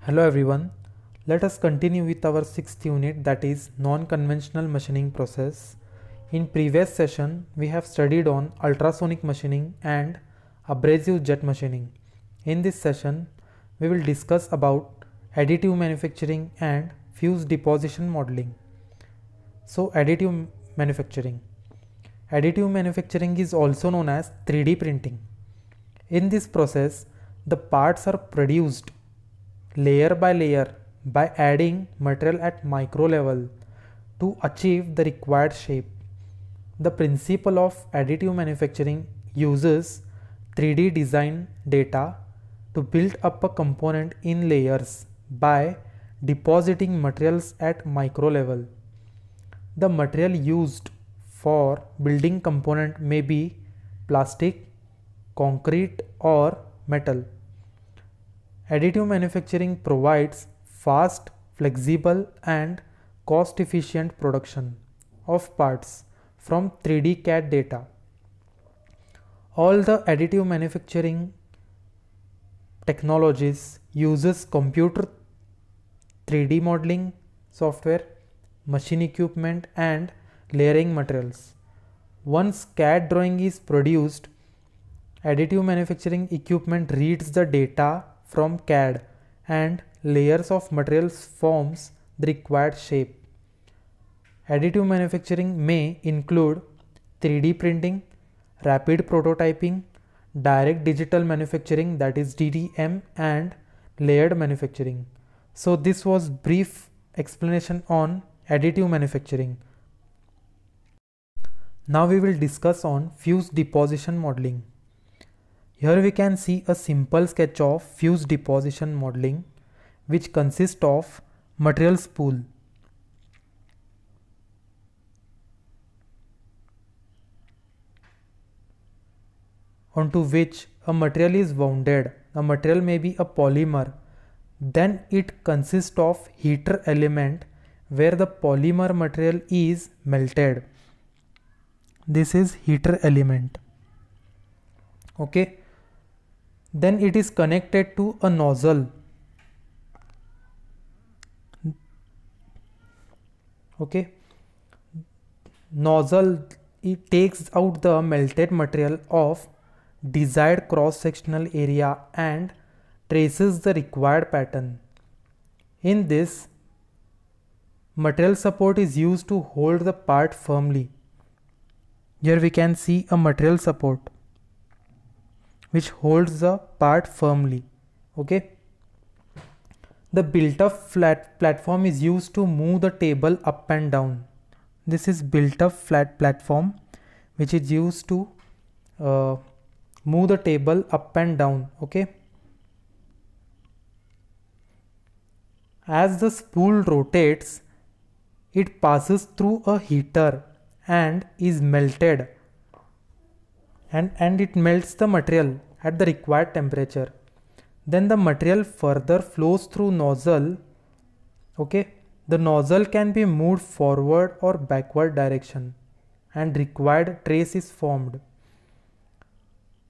Hello everyone, let us continue with our sixth unit, that is non-conventional machining process. In previous session we have studied on ultrasonic machining and abrasive jet machining. In this session we will discuss about additive manufacturing and fuse deposition modeling. So additive manufacturing. Additive manufacturing is also known as 3D printing. In this process the parts are produced layer by layer by adding material at micro level to achieve the required shape. The principle of additive manufacturing uses 3D design data to build up a component in layers by depositing materials at micro level. The material used for building component may be plastic, concrete or metal. Additive manufacturing provides fast, flexible and cost-efficient production of parts from 3D CAD data. All the additive manufacturing technologies uses computer 3D modeling software, machine equipment and layering materials. Once CAD drawing is produced, additive manufacturing equipment reads the data from CAD and layers of materials forms the required shape. Additive manufacturing may include 3D printing, rapid prototyping, direct digital manufacturing, that is DDM, and layered manufacturing. So this was brief explanation on additive manufacturing. Now we will discuss on fuse deposition modeling. Here we can see a simple sketch of fuse deposition modeling, which consists of material spool. Onto which a material is wounded. The material may be a polymer. Then it consists of heater element where the polymer material is melted. This is heater element. Okay. Then it is connected to a nozzle. Okay. Nozzle, it takes out the melted material of desired cross-sectional area and traces the required pattern. In this, material support is used to hold the part firmly. Here we can see a material support which holds the part firmly. Okay. The built-up flat platform is used to move the table up and down. This is built-up flat platform which is used to move the table up and down. Okay. As the spool rotates, it passes through a heater and is melted, and it melts the material at the required temperature. Then the material further flows through nozzle. Okay. The nozzle can be moved forward or backward direction and required trace is formed.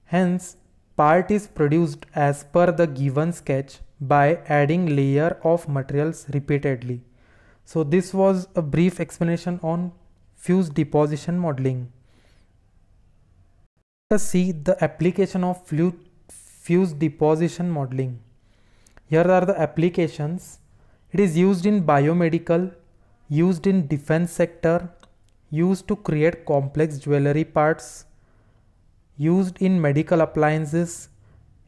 Hence, part is produced as per the given sketch by adding layer of materials repeatedly. So this was a brief explanation on fuse deposition modeling. Let us see the application of fuse deposition modeling. Here are the applications. It is used in biomedical, used in defense sector, used to create complex jewelry parts, used in medical appliances,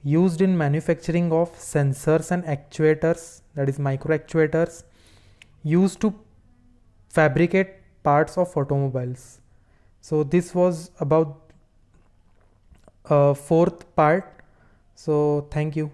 used in manufacturing of sensors and actuators, that is micro actuators, used to fabricate parts of automobiles. So this was about fourth part. So thank you.